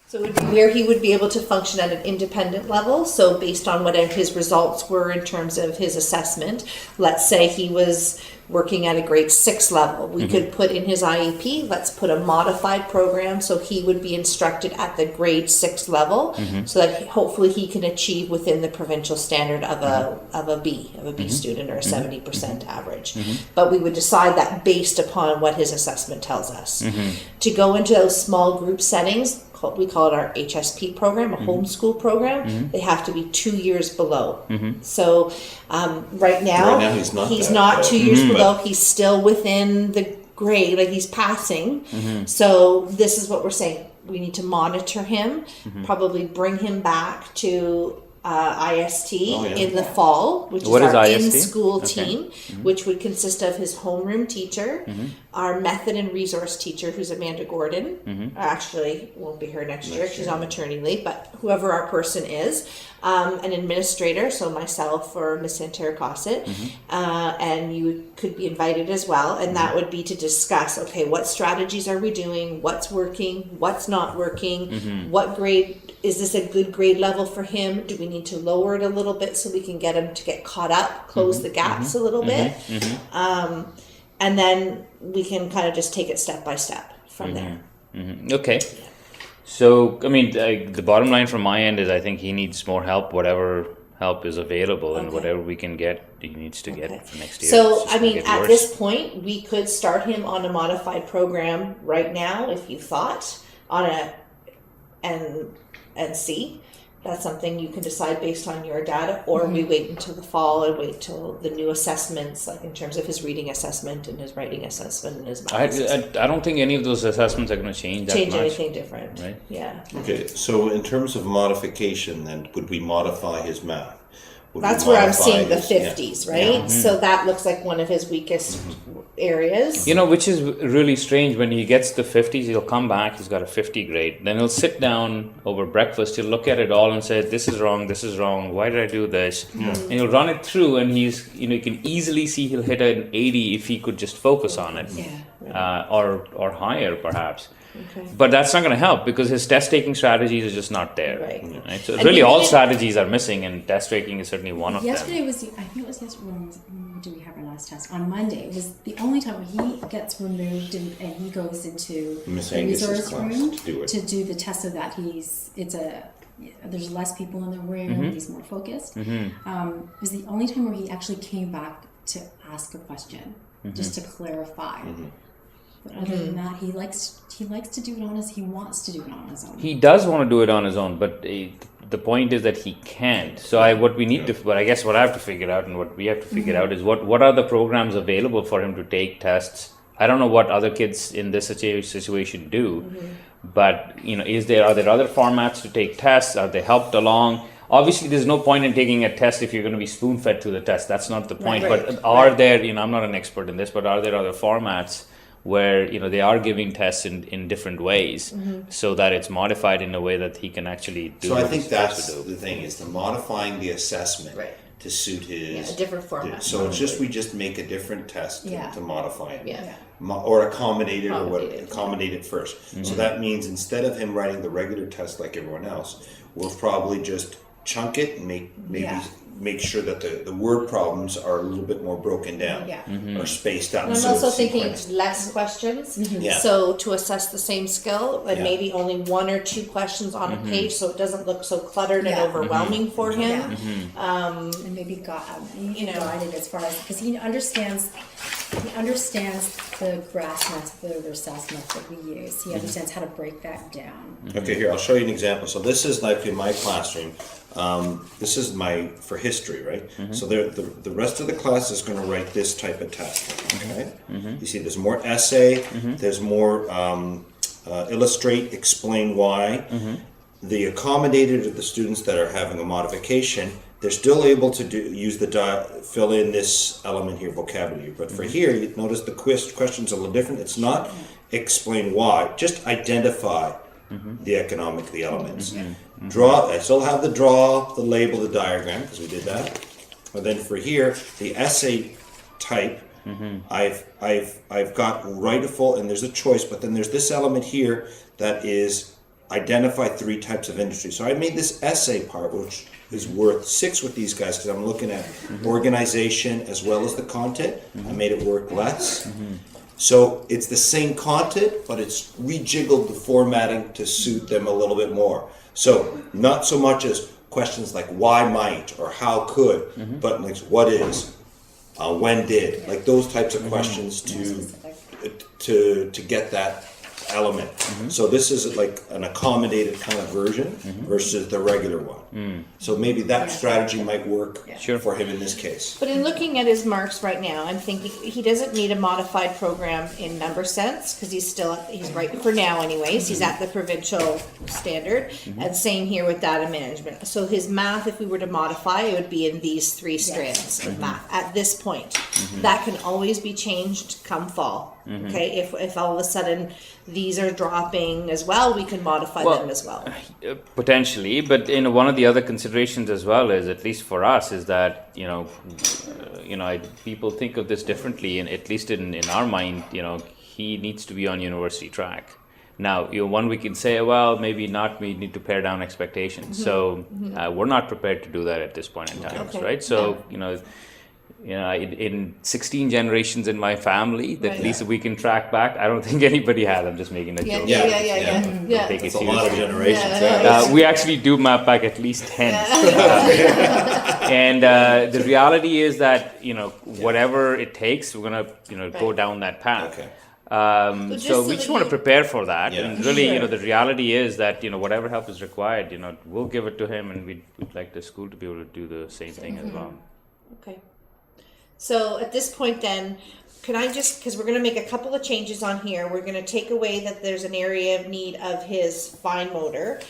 So it would be where he would be able to function at an independent level. So based on what his results were in terms of his assessment, let's say he was working at a grade 6 level. We could put in his IEP, let's put a modified program so he would be instructed at the grade 6 level so that hopefully he can achieve within the provincial standard of a B student or a 70% average. But we would decide that based upon what his assessment tells us. To go into those small group settings, we call it our HSP program, a homeschool program. They have to be 2 years below. So right now he's not 2 years below. He's still within the grade, like he's passing. So this is what we're saying. We need to monitor him, probably bring him back to IST in the fall, which is our in-school team, which would consist of his homeroom teacher, our method and resource teacher, who's Amanda Gordon. Actually, won't be her next year. She's on maternity leave, but whoever our person is, an administrator, so myself or Miss Santera Cossett, and you could be invited as well, and that would be to discuss, okay, what strategies are we doing, what's working, what's not working, what grade, is this a good grade level for him, do we need to lower it a little bit so we can get him to get caught up, close the gaps a little bit, and then we can kind of just take it step by step from there. Okay. So, I mean, the bottom line from my end is I think he needs more help, whatever help is available, and whatever we can get, he needs to get for next year. So, I mean, at this point, we could start him on a modified program right now, if you thought, on and see. That's something you can decide based on your data, or we wait until the fall and wait till the new assessments, like in terms of his reading assessment and his writing assessment and his math assessment. I don't think any of those assessments are going to change that much. Anything different, right? Yeah. Okay, so in terms of modification, then would we modify his math? That's where I'm seeing the 50s, right? So that looks like one of his weakest areas. You know, which is really strange. When he gets the 50s, he'll come back, he's got a 50 grade. Then he'll sit down over breakfast, he'll look at it all and say, this is wrong, why did I do this? And he'll run it through, and he's, you know, you can easily see he'll hit an 80 if he could just focus on it. Or higher, perhaps. But that's not going to help because his test-taking strategies are just not there. Right? So and really all strategies are missing, and test-taking is certainly one of them. Yesterday was, I think it was yesterday, when did we have our last test? On Monday. It was the only time when he gets removed and he goes into the resource room to do the test of that. There's less people in the room, he's more focused. It was the only time where he actually came back to ask a question, just to clarify. But other than that, he likes to do it he wants to do it on his own. He does want to do it on his own, but the point is that he can't. So what I guess what I have to figure out, and what we have to figure out, is what are the programs available for him to take tests. I don't know what other kids in this situation do, but you know, are there other formats to take tests? Are they helped along? Obviously, there's no point in taking a test if you're going to be spoon-fed to the test. That's not the point. But are there? You know, I'm not an expert in this, but are there other formats where, you know, they are giving tests in different ways so that it's modified in a way that he can actually do. So I think that's the thing, is the modifying the assessment to suit his a different format. So it's just we make a different test to modify it. Or accommodate it first. So that means instead of him writing the regular test like everyone else, we'll probably just chunk it and make sure that the word problems are a little bit more broken down or spaced out. And I'm also thinking less questions. So to assess the same skill, and maybe only 1 or 2 questions on a page, so it doesn't look so cluttered and overwhelming for him. And maybe guided as far as, because he understands the GRASS method or SAS method we use. He understands how to break that down. Okay, here, I'll show you an example. So this is like in my classroom. This is for history, right? So the rest of the class is going to write this type of test, okay? You see there's more essay, there's more illustrate, explain why. The accommodated are the students that are having a modification. They're still able to fill in this element here, vocabulary. But for here, you notice the question's a little different. It's not explain why, just identify the elements. Draw, I still have the draw, the label, the diagram, because we did that. But then for here, the essay type, I've got write a full, and there's a choice, but then there's this element here that is identify 3 types of industry. So I made this essay part, which is worth 6 with these guys, because I'm looking at organization as well as the content. I made it work less. So it's the same content, but it's rejiggled the formatting to suit them a little bit more. So not so much as questions like why might or how could, but like what is, when did, like those types of questions to get that element. So this is like an accommodated kind of version versus the regular one. So maybe that strategy might work for him in this case. But in looking at his marks right now, I'm thinking he doesn't need a modified program in number sense, because he's right for now anyways, he's at the provincial standard, and same here with data management. So his math, if we were to modify, it would be in these 3 strands of math at this point. That can always be changed come fall. Okay, if all of a sudden these are dropping as well, we can modify them as well. Potentially, but one of the other considerations as well is, at least for us, is that people think of this differently, and at least in our mind, he needs to be on university track. Now, one we can say, well, maybe not. We need to pare down expectations. So we're not prepared to do that at this point in time, right? So in 16 generations in my family, that at least we can track back. I don't think anybody has. I'm just making a joke. Take It's it a lot of generations. we actually do map back at least 10. And the reality is that, whatever it takes, we're going to go down that path. Okay. So we just want to prepare for that. And really, the reality is that, whatever help is required, we'll give it to him, and we'd like the school to be able to do the same thing as well. Okay. So at this point then, can I just, because we're going to make a couple of changes on here, we're going to take away that there's an area of need of his fine motor.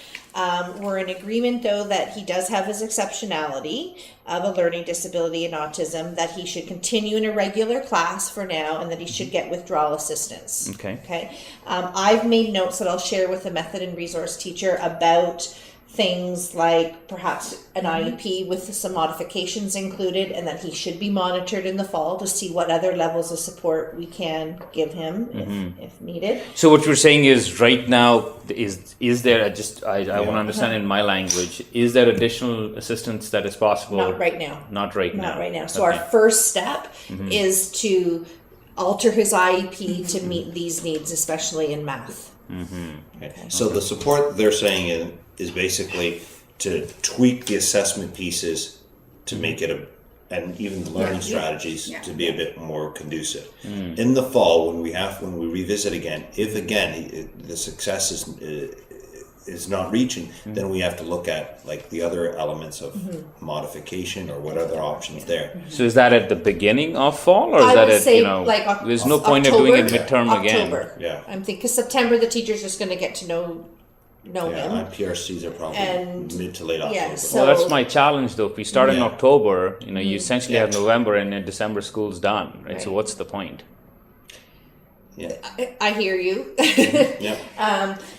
We're in agreement, though, that he does have his exceptionality of a learning disability and autism, that he should continue in a regular class for now, and that he should get withdrawal assistance. Okay. I've made notes that I'll share with the method and resource teacher about things like perhaps an IEP with some modifications included, and that he should be monitored in the fall to see what other levels of support we can give him if needed. So what you're saying is, right now, is there I want to understand in my language, is there additional assistance that is possible? Not right now. Not right now. Not right now. So our first step is to alter his IEP to meet these needs, especially in math. Okay. So the support they're saying is basically to tweak the assessment pieces to make it and even the learning strategies to be a bit more conducive. In the fall, when we revisit again, if again the success is not reaching, then we have to look at like the other elements of modification or what other options there. So is that at the beginning of fall, or is that at, there's no point of doing it midterm again? Yeah. I'm thinking because September the teacher's just going to get to know him. PRCs are probably mid to late October. Well, that's my challenge, though. If we start in October, you essentially have November, and in December school's done, right? So what's the point? Yeah. I hear you.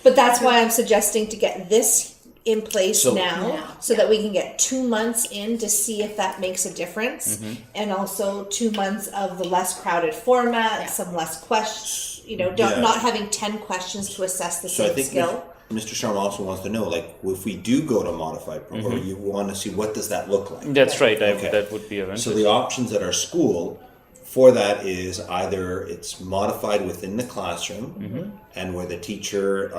But that's why I'm suggesting to get this in place now, so that we can get 2 months in to see if that makes a difference, and also 2 months of the less crowded format, some less questions, not having 10 questions to assess the same skill. Mr. Sharma also wants to know, like, if we do go to modified program, you want to see what does that look like? That's right. That would be of interest. So the options at our school for that is either it's modified within the classroom, and where the teacher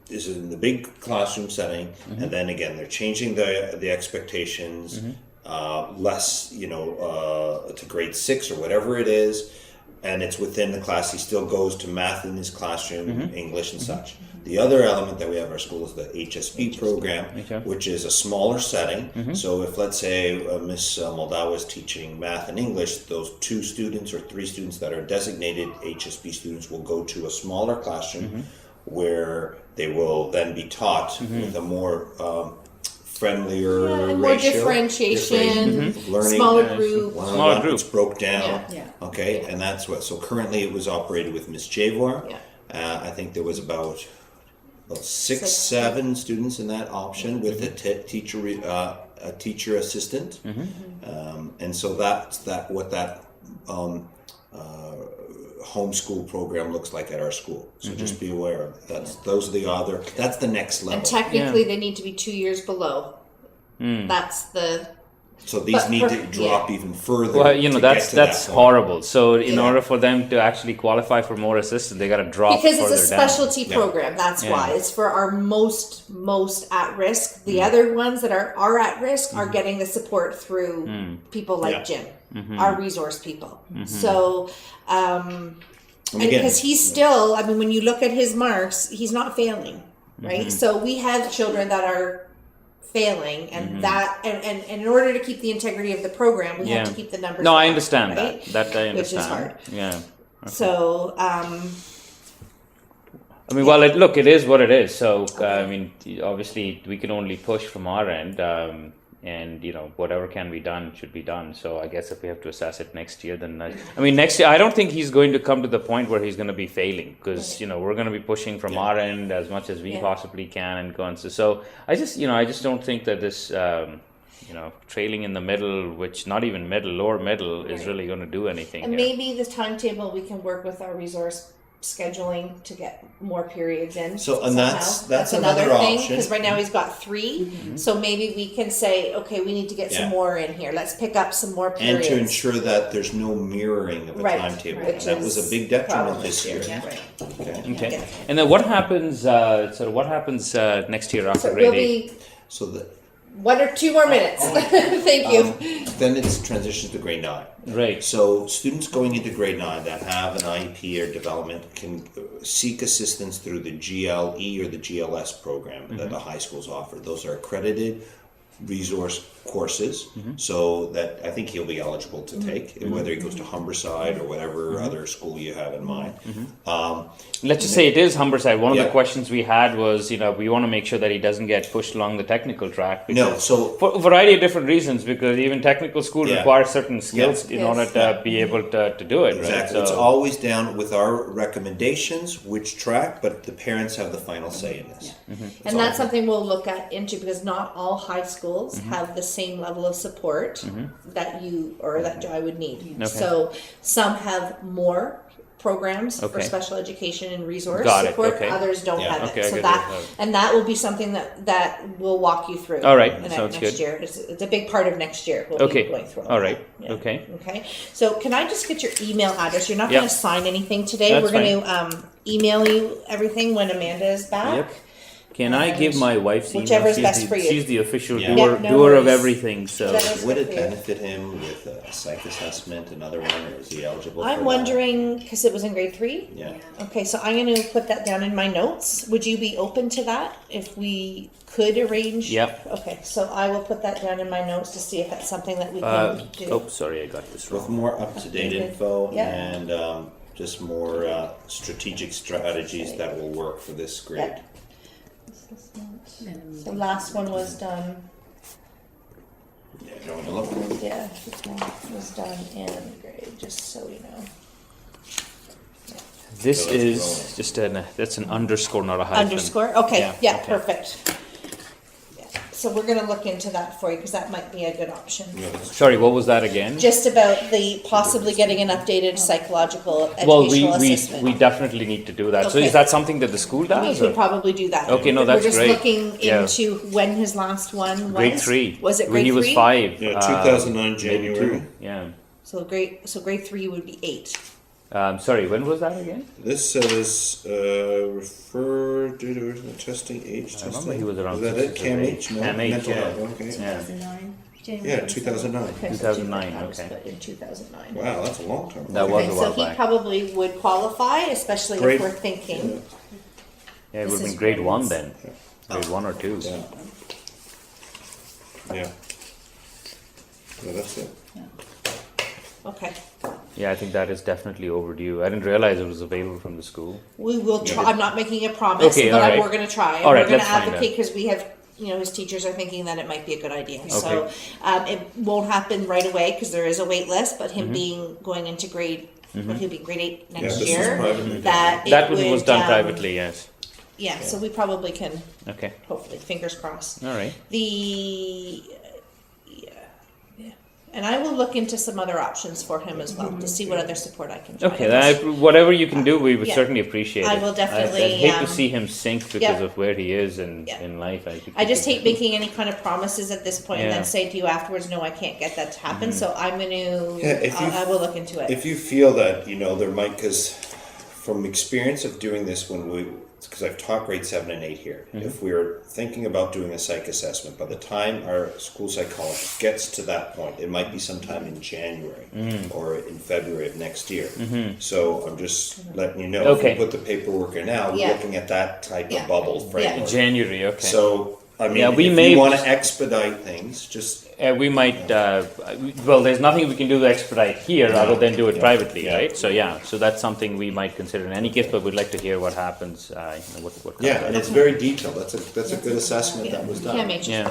is in the big classroom setting, and then again they're changing the expectations less, to grade 6 or whatever it is, and it's within the class. He still goes to math in his classroom, English and such. The other element that we have in our school is the HSP program, which is a smaller setting. So if, let's say, Miss Moldawa is teaching math and English, those 2 students or 3 students that are designated HSP students will go to a smaller classroom where they will then be taught with a more friendlier more differentiation, learning, smaller group. Smaller group. It's broke down. Okay, and that's what. So currently it was operated with Miss Javor. I think there was about 6-7 students in that option with a teacher assistant, and so that's what that homeschool program looks like at our school. So just be aware of it. That's the next level. And technically, they need to be 2 years below. That's the. So these But need for- to drop even further. Well, to that's get to that point. horrible. So in Yeah. order for them to actually qualify for more assistance, they got to drop Because further it's a down. specialty Yeah. program. That's Yeah. why it's for our most at risk. The other ones that are at risk are getting the support through people like Yeah. Jim, our resource people. So, And and again, because he's still, I mean, when you look at his marks, he's not failing, right? So we have children that are failing, and that, and in order to keep the integrity of the program, we have to keep the numbers. No, I down, understand right? that. That I understand. Which is hard. Yeah. So, I mean, well, it is what it is. So, I mean, obviously, we can only push from our end, and whatever can be done should be done. So, I guess if we have to assess it next year, then I mean, next year, I don't think he's going to come to the point where he's going to be failing, because we're going to be pushing from our end as much as we possibly can, and go on. So, I just don't think that this. Trailing in the middle, which not even lower middle, is really going to do anything. and here. maybe the timetable we can work with our resource scheduling to get more periods in. So, and somehow. that's another another thing, option. because right now he's got 3. So maybe we can say, okay, we need to get some Yeah. more in here. Let's pick up some more and periods. to ensure that there's no mirroring of a Right, timetable. which That was a is big detriment problem this year. Yeah. Right. Okay. Okay. Yeah. And then what happens? What happens next year after So grade we'll 8? be 1 or 2 more minutes. Thank you. Then it's transitions to grade 9. Right. So students going into grade 9 that have an IEP or development can seek assistance through the GLE or the GLS program that the high schools offer. Those are accredited resource courses, so that I think he'll be eligible to take, whether he goes to Humberside or whatever other school you have in mind. Let's just say it is Humberside. One of the Yeah. questions we had was, we want to make sure that he doesn't get pushed along the technical track. No, because- so for a variety of different reasons, because even technical school Yeah. requires certain skills in Yes. order to be able to do it. exactly, Right? it's So, always down with our recommendations, which track, but the parents have the final say in this. And that's something we'll look at into, because not all high schools have the same level of support that you or that I would need. Okay. So some have more programs for Okay. special education and resource Got it, support. okay. Others don't Yeah. have Okay, it. I So get that it. and that will be something that we'll walk you through. All right, in sounds next good. year. It's a big part of next year. We'll Okay. be going through All right. that. Yeah. Okay. Okay. So can I just get your email address? You're not Yep. going to sign anything today. That's We're going to email you everything when Amanda is back. Yep. Can I give my wife's email? Whichever is She's best the, for you. She's the official Yeah. doer, Yeah, no doer of worries. everything. So Whichever- Would it Good for you. benefit him with a psych assessment, another one, or is he eligible for I'm that? wondering, because it was in grade 3. Yeah. Okay, so I'm going to put that down in my notes. Would you be open to that if we could arrange? Yep. Okay, so I will put that down in my notes to see if that's something that we can do. oh, sorry, I got this With wrong. more up-to-date Okay. info Yeah. and just more strategic strategies that will work for this grade. The last one was done, Yeah, you want to look? yeah, this one was done in grade, just so you know. This So that's is rolling. just that's an underscore, not a hyphen. Underscore, okay, yeah, okay. perfect. Yeah. So we're gonna look into that for you, because that might be a good option. No, that's- Sorry, what was that again? Just about the possibly getting an updated psychological Well, educational we assessment. definitely need to do that. So Okay. is that something that the school We does? could or- probably do that. Okay, no, that's We're just great. looking Yeah. into when his last one was. Grade 3. Was it when grade he was 3? 5? Yeah, 2009 maybe January. 2. Yeah. So grade 3 would be 8. Sorry, when was that again? This says refer due to testing age testing. remember he was around Is that it? 6 or CAM 8. H? No, CAM H, mental yeah. health. Okay. Yeah. 2009. Yeah, 2009. Okay, so 2009, that was okay. In 2009. Wow, that's a long time. That was Okay, a so while he back. probably would qualify, especially Grade- if we're thinking. Yeah, it This would have is been grade 1 grades. then. Grade 1 or 2. Yeah. Yeah. Yeah, that's it. Okay. Yeah, I think that is definitely overdue. I didn't realize it was available from the school. We will try. I'm not making a promise, Okay, but all right. we're going to try. And All right, we're going to let's find advocate because we have, his teachers are thinking that it might be a good idea. So Okay. it won't happen right away because there is a wait list, but Mm-hmm. him being going into grade, he'll be grade 8 Yeah, next this year. is privately That it That one was would, done privately, yes. Yeah, so we probably can, Okay. hopefully, fingers crossed. All right. The And I will look into some other options for him as well to see what other support I can try. Okay, whatever you can do, we would Yeah. certainly appreciate it. I will definitely, I'd hate to see him sink because yeah. of where he is in Yeah. life. I think I just hate making any kind of promises at this point and Yeah. then say to you afterwards, no, I can't get that to happen. So I'm going to, Yeah, if you- I will look into it. If you feel that, you know, there might, because from experience of doing this because I've taught grade 7 and 8 here, if we're thinking about doing a psych assessment, by the time our school psychologist gets to that point, it might be sometime in January or in February of next year. So I'm just letting you know, Okay. if we put the paperwork in now, we're Yeah. looking at that type Yeah. of bubble framework. January, okay. So, I mean, Yeah, we if may- you want to expedite things, just We might, well, there's nothing we can do to expedite here other than do it Yeah. privately, Yeah. right? So, yeah, so that's something we might consider in any case, but we'd like to hear what happens, you know, what comes yeah, out. and it's very detailed. That's a good assessment that was done. Can't make Yeah.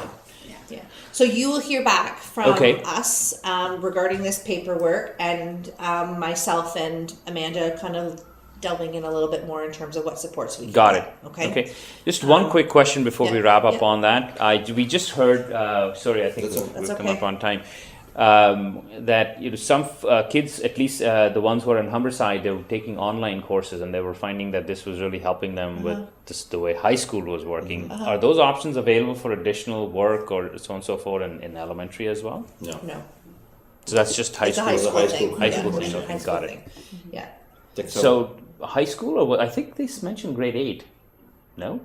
Yeah. So you will hear back from Okay. us regarding this paperwork, and myself and Amanda kind of delving in a little bit more in terms of what supports we can Got get. it. Okay. Okay. Just one quick question before we yeah, wrap up yeah. on that. We just heard. Sorry, I think That's we've come okay. up on time. That some kids, at least the ones who are in Humberside, they were taking online courses, and they were finding that this was really helping them with just the way high school was working. Are those options available for additional work or so on and so forth in elementary as well? No. No. So that's just high It's a school. high school high thing. school- high Yeah, school yeah, thing, okay, high school got it. thing. Yeah. So high school, or what? I think they mentioned grade 8. No.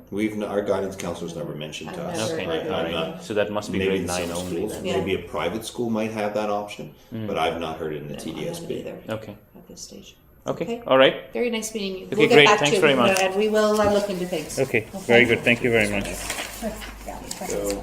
Our guidance counselors never mentioned to I've us. never Okay, heard all of right. not- So that must be Maybe grade in 9 some only schools, then. Yeah. maybe a private school might have that option, but I've not heard it in the No, I haven't TDSB. either Okay. at this stage. Okay. All right. Very nice meeting you. Okay, We'll get great. back Thanks to very you, much. and we will look into things. Okay. Very good. Thank you very much. Yeah, So,